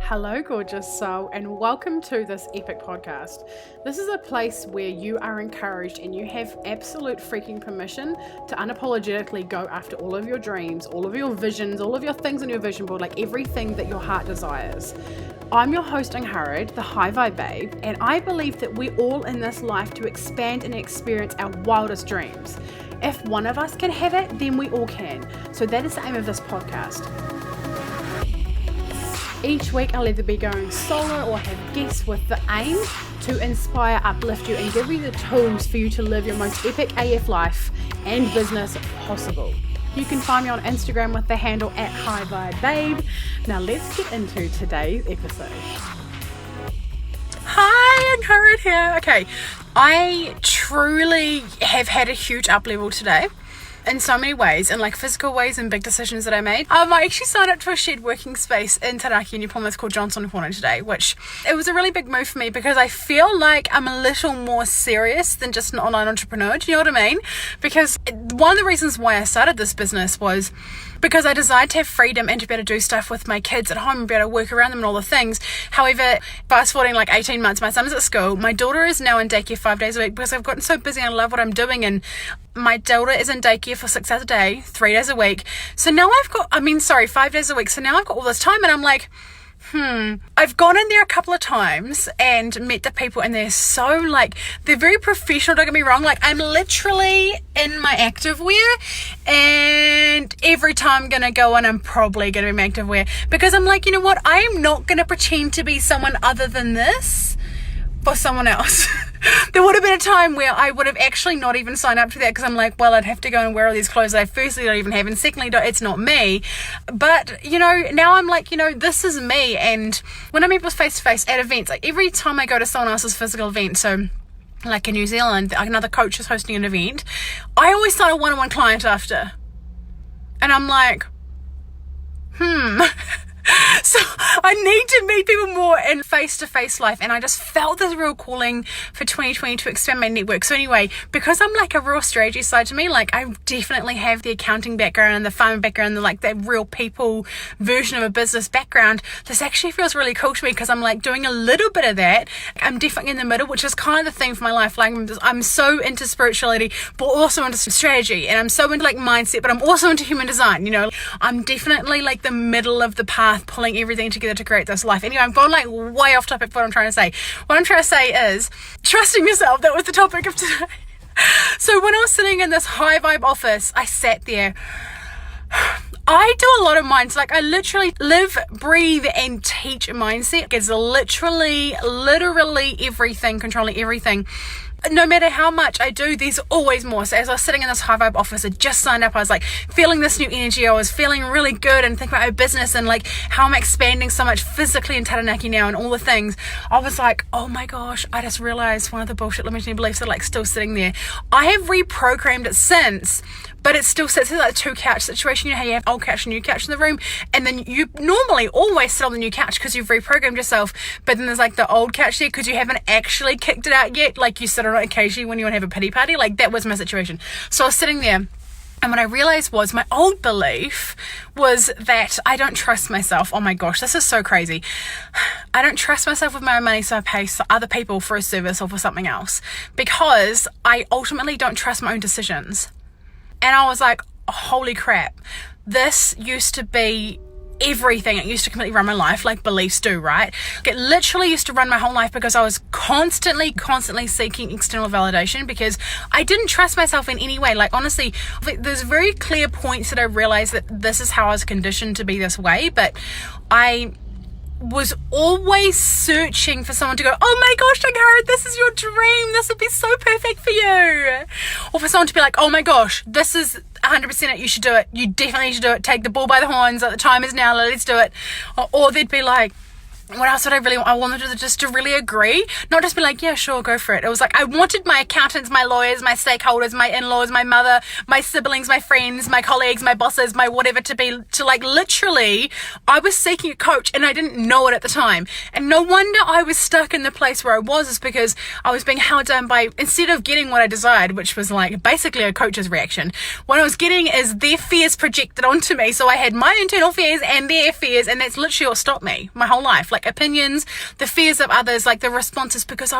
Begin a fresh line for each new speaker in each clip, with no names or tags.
Hello, gorgeous soul, and welcome to this epic podcast. This is a place where you are encouraged and you have absolute freaking permission to unapologetically go after all of your dreams, all of your visions, all of your things on your vision board, like everything that your heart desires. I'm your host, Angharad, the High Vibe Babe, and I believe that we're all in this life to expand and experience our wildest dreams. If one of us can have it, then we all can. So that is the aim of this podcast. Each week I'll either be going solo or have guests with the aim to inspire, uplift you and give you the tools for you to live your most epic AF life and business possible. You can find me on Instagram with the handle @HighVibeBabe. Now let's get into today's episode. Hi, Angharad here. Okay, I truly have had a huge up level today. In so many ways, in like physical ways and big decisions that I made. I actually signed up to a shared working space in Taranaki in New Plymouth called Johnson Corner today, which it was a really big move for me because I feel like I'm a little more serious than just an online entrepreneur. Do you know what I mean? Because one of the reasons why I started this business was because I desired to have freedom and to be able to do stuff with my kids at home and be able to work around them and all the things. However, fast forwarding like 18 months, my son is at school. My daughter is now in daycare 5 days a week because I've gotten so busy and I love what I'm doing. And my daughter is in daycare for 6 hours a day, 3 days a week. So now 5 days a week. So now I've got all this time and I'm like, I've gone in there a couple of times and met the people and they're very professional, don't get me wrong. Like I'm literally in my activewear and every time I'm going to go in, I'm probably going to be in my activewear because I'm like, you know what? I am not going to pretend to be someone other than this for someone else. There would have been a time where I would have actually not even signed up to that because I'm like, well, I'd have to go and wear all these clothes that I firstly don't even have and secondly, it's not me. But, now I'm like, this is me. And when I meet people face to face at events, like every time I go to someone else's physical event, so like in New Zealand, another coach is hosting an event, I always sign a one-on-one client after. And I'm like, So I need to meet people more in face-to-face life, and I just felt this real calling for 2020 to expand my network. So anyway, because I'm like a real strategy side to me, like I definitely have the accounting background and the farming background and like that real people version of a business background, this actually feels really cool to me because I'm like doing a little bit of that. I'm definitely in the middle, which is kind of the thing for my life. Like I'm so into spirituality, but also into strategy, and I'm so into like mindset, but I'm also into human design. I'm definitely like the middle of the path, pulling everything together to create this life. Anyway, I'm going like way off topic for what I'm trying to say. What I'm trying to say is trusting yourself. That was the topic of today. So when I was sitting in this high vibe office, I sat there. I do a lot of minds. Like I literally live, breathe and teach mindset. It's literally everything, controlling everything. No matter how much I do, there's always more. So as I was sitting in this high vibe office, I just signed up. I was like feeling this new energy. I was feeling really good and thinking about my business and like how I'm expanding so much physically in Taranaki now and all the things. I was like, oh my gosh, I just realized one of the bullshit limiting beliefs are like still sitting there. I have reprogrammed it since, but it still sits in like a two couch situation. You know how you have old couch and new couch in the room, and then you normally always sit on the new couch because you've reprogrammed yourself, but then there's like the old couch there because you haven't actually kicked it out yet. Like you sit on it occasionally when you want to have a pity party. Like that was my situation. So I was sitting there, and what I realized was my old belief was that I don't trust myself. Oh my gosh, this is so crazy. I don't trust myself with my own money, so I pay other people for a service or for something else because I ultimately don't trust my own decisions. And I was like, holy crap, this used to be everything. It used to completely run my life like beliefs do, right? It literally used to run my whole life because I was constantly seeking external validation because I didn't trust myself in any way. Like honestly, there's very clear points that I realized that this is how I was conditioned to be this way, but I was always searching for someone to go, oh my gosh, Angharad, this is your dream, this would be so perfect for you. Or for someone to be like, oh my gosh, this is 100% it, you should do it, you definitely should do it, take the bull by the horns, the time is now, let's do it. Or they'd be like, what else would I wanted to just to really agree, not just be like, yeah, sure, go for it. It was like I wanted my accountants, my lawyers, my stakeholders, my in-laws, my mother, my siblings, my friends, my colleagues, my bosses, my whatever to like literally, I was seeking a coach and I didn't know it at the time. And no wonder I was stuck in the place where I was, is because I was being held down by, instead of getting what I desired, which was like basically a coach's reaction, what I was getting is their fears projected onto me. So I had my internal fears and their fears, and that's literally what stopped me my whole life. Like like opinions, the fears of others, like the responses, because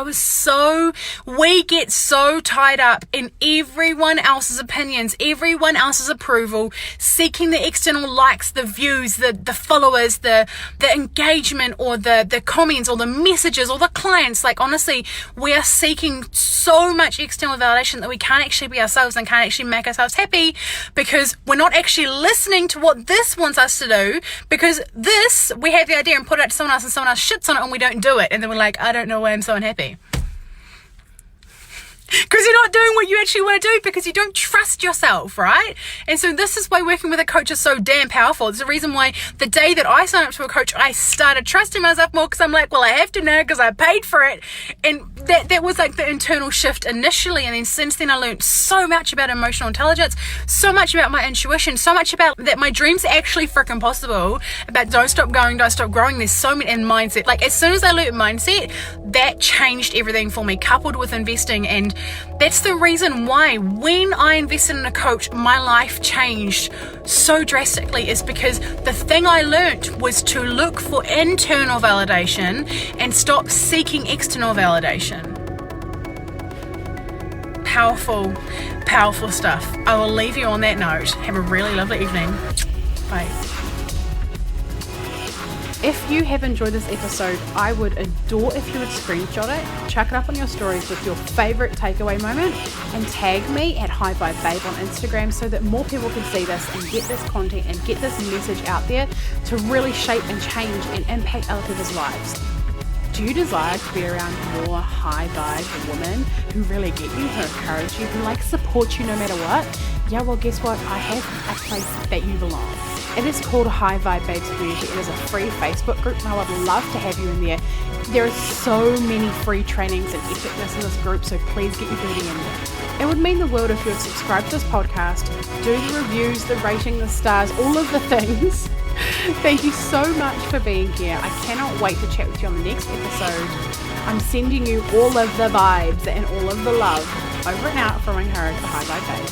we get so tied up in everyone else's opinions, everyone else's approval, seeking the external likes, the views, the followers, the engagement, or the comments, or the messages, or the clients. Like, honestly, we are seeking so much external validation that we can't actually be ourselves and can't actually make ourselves happy, because we're not actually listening to what this wants us to do, because this, we have the idea and put it out to someone else, and someone else shits on it and we don't do it, and then we're like, I don't know why I'm so unhappy. Because you're not doing what you actually want to do, because you don't trust yourself, right? And so this is why working with a coach is so damn powerful. It's the reason why the day that I signed up to a coach, I started trusting myself more, because I'm like, well, I have to now because I paid for it. And that was like the internal shift initially. And then since then I learned so much about emotional intelligence, so much about my intuition, so much about that my dreams are actually freaking possible, about don't stop going, don't stop growing. There's so many, and mindset. Like, as soon as I learned mindset, that changed everything for me, coupled with investing. And that's the reason why when I invested in a coach, my life changed so drastically, is because the thing I learnt was to look for internal validation and stop seeking external validation. Powerful, powerful stuff. I will leave you on that note. Have a really lovely evening. Bye. If you have enjoyed this episode, I would adore if you would screenshot it, chuck it up on your stories with your favorite takeaway moment, and tag me at High Vibe Babe on Instagram, so that more people can see this and get this content and get this message out there to really shape and change and impact other people's lives. Do you desire to be around more high vibe women who really get you, who encourage you, who support you no matter what? Yeah, well, guess what? I have a place that you belong. It is called High Vibe Babes Community. It is a free Facebook group, and I would love to have you in there. There are so many free trainings and epicness in this group, so please get your booty in there. It would mean the world if you would subscribe to this podcast, do the reviews, the rating, the stars, all of the things. Thank you so much for being here. I cannot wait to chat with you on the next episode. I'm sending you all of the vibes and all of the love. Over and out from Angharad, the High Vibe Babe.